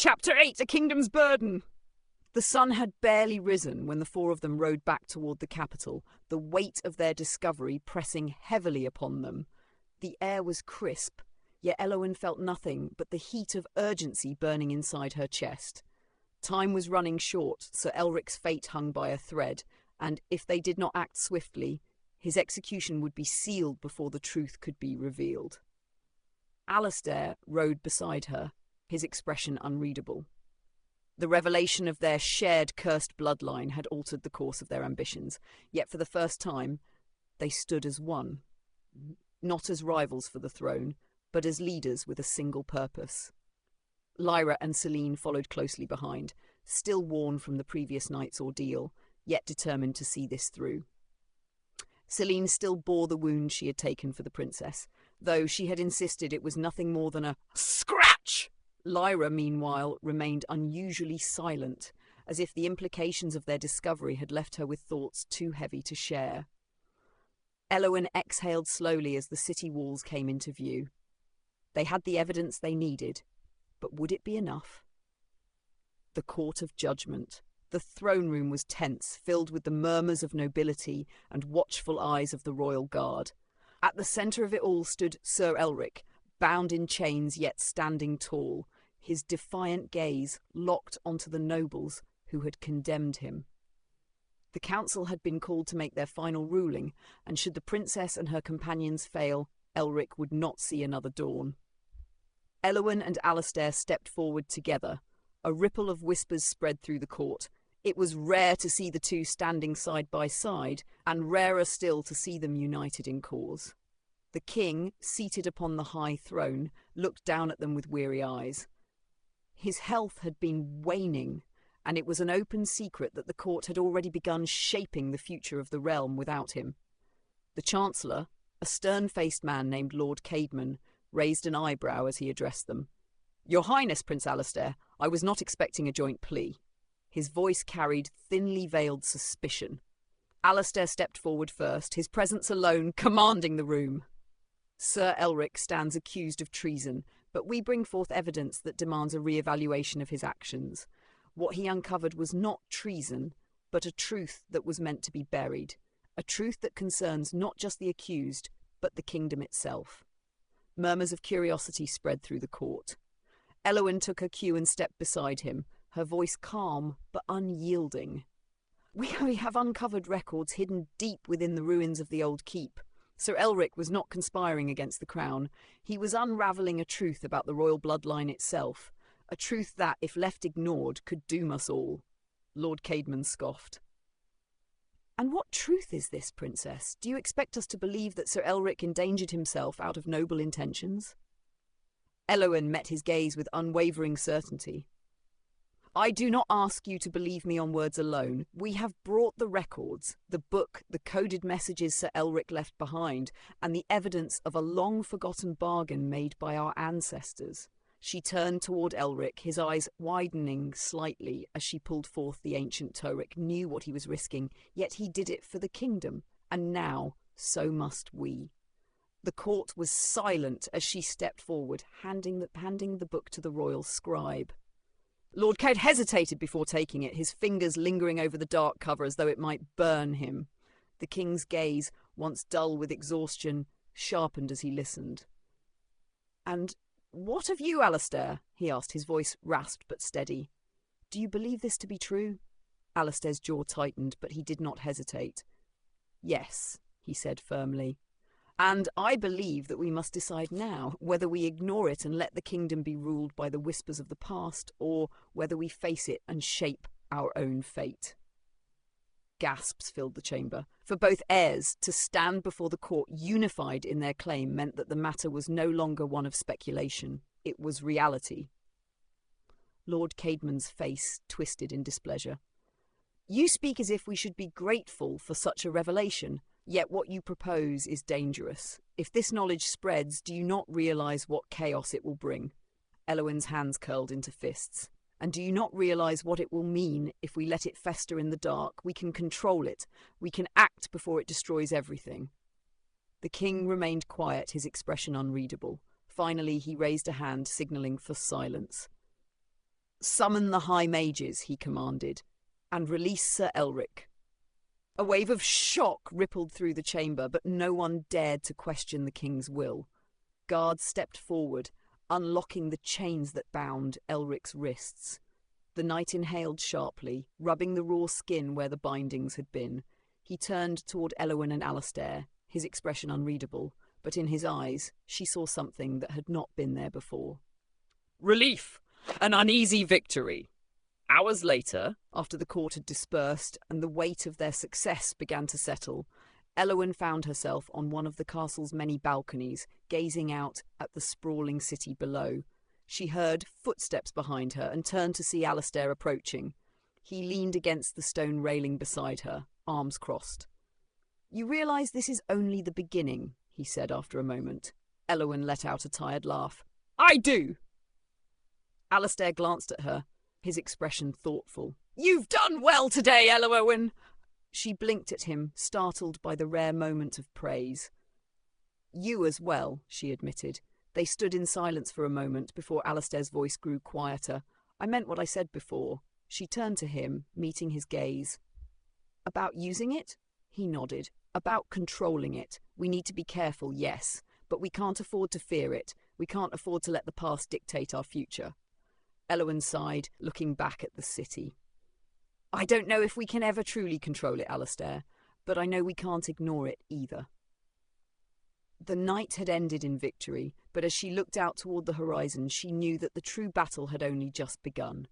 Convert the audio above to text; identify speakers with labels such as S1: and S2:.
S1: Chapter 8, A Kingdom's Burden. The sun had barely risen when the four of them rode back toward the capital, the weight of their discovery pressing heavily upon them. The air was crisp, yet Elowen felt nothing but the heat of urgency burning inside her chest. Time was running short, Sir Elric's fate hung by a thread, and if they did not act swiftly, his execution would be sealed before the truth could be revealed. Alistair rode beside her, his expression unreadable. The revelation of their shared cursed bloodline had altered the course of their ambitions, yet for the first time they stood as one, not as rivals for the throne, but as leaders with a single purpose. Lyra and Selene followed closely behind, still worn from the previous night's ordeal, yet determined to see this through. Selene still bore the wound she had taken for the princess, though she had insisted it was nothing more than a scratch. Lyra, meanwhile, remained unusually silent, as if the implications of their discovery had left her with thoughts too heavy to share. Elowen exhaled slowly as the city walls came into view. They had the evidence they needed, but would it be enough? The court of judgment. The throne room was tense, filled with the murmurs of nobility and watchful eyes of the royal guard. At the centre of it all stood Sir Elric, bound in chains yet standing tall, his defiant gaze locked onto the nobles who had condemned him. The council had been called to make their final ruling, and should the princess and her companions fail, Elric would not see another dawn. Elowen and Alistair stepped forward together. A ripple of whispers spread through the court. It was rare to see the two standing side by side, and rarer still to see them united in cause. The king, seated upon the high throne, looked down at them with weary eyes. His health had been waning, and it was an open secret that the court had already begun shaping the future of the realm without him. The Chancellor, a stern-faced man named Lord Caedmon, raised an eyebrow as he addressed them. "Your Highness, Prince Alistair, I was not expecting a joint plea." His voice carried thinly veiled suspicion. Alistair stepped forward first, his presence alone commanding the room. "Sir Elric stands accused of treason, but we bring forth evidence that demands a re-evaluation of his actions. What he uncovered was not treason, but a truth that was meant to be buried, a truth that concerns not just the accused, but the kingdom itself." Murmurs of curiosity spread through the court. Elowen took her cue and stepped beside him, her voice calm but unyielding. We have uncovered records hidden deep within the ruins of the old keep. Sir Elric was not conspiring against the crown. He was unravelling a truth about the royal bloodline itself, a truth that, if left ignored, could doom us all. Lord Caedmon scoffed. "And what truth is this, Princess? Do you expect us to believe that Sir Elric endangered himself out of noble intentions?" Elowen met his gaze with unwavering certainty. "I do not ask you to believe me on words alone. We have brought the records, the book, the coded messages Sir Elric left behind, and the evidence of a long-forgotten bargain made by our ancestors." She turned toward Elric, his eyes widening slightly as she pulled forth the ancient Torrik, knew what he was risking, yet he did it for the kingdom, and now so must we. The court was silent as she stepped forward, handing the book to the royal scribe. Lord Caed hesitated before taking it, his fingers lingering over the dark cover as though it might burn him. The king's gaze, once dull with exhaustion, sharpened as he listened. "And what of you, Alistair?" he asked, his voice rasped but steady. "Do you believe this to be true?" Alistair's jaw tightened, but he did not hesitate. "Yes," he said firmly. "And I believe that we must decide now whether we ignore it and let the kingdom be ruled by the whispers of the past, or whether we face it and shape our own fate." Gasps filled the chamber. For both heirs, to stand before the court unified in their claim meant that the matter was no longer one of speculation. It was reality. Lord Caedmon's face twisted in displeasure. "You speak as if we should be grateful for such a revelation. Yet what you propose is dangerous. If this knowledge spreads, do you not realise what chaos it will bring?" Elowen's hands curled into fists. "And do you not realise what it will mean if we let it fester in the dark? We can control it. We can act before it destroys everything." The king remained quiet, his expression unreadable. Finally, he raised a hand, signalling for silence. "Summon the High Mages," he commanded, "and release Sir Elric." A wave of shock rippled through the chamber, but no one dared to question the king's will. Guards stepped forward, unlocking the chains that bound Elric's wrists. The knight inhaled sharply, rubbing the raw skin where the bindings had been. He turned toward Eowyn and Alistair, his expression unreadable, but in his eyes she saw something that had not been there before. Relief! An uneasy victory! Hours later, after the court had dispersed and the weight of their success began to settle, Eowyn found herself on one of the castle's many balconies, gazing out at the sprawling city below. She heard footsteps behind her and turned to see Alistair approaching. He leaned against the stone railing beside her, arms crossed. "You realise this is only the beginning," he said after a moment. Eowyn let out a tired laugh. "I do!" Alistair glanced at her, his expression thoughtful. "You've done well today, Eowyn!" She blinked at him, startled by the rare moment of praise. "You as well," she admitted. They stood in silence for a moment before Alistair's voice grew quieter. "I meant what I said before." She turned to him, meeting his gaze. "About using it?" He nodded. "About controlling it. We need to be careful, yes, but we can't afford to fear it. We can't afford to let the past dictate our future." Eowyn sighed, looking back at the city. "I don't know if we can ever truly control it, Alistair, but I know we can't ignore it either." The night had ended in victory, but as she looked out toward the horizon, she knew that the true battle had only just begun.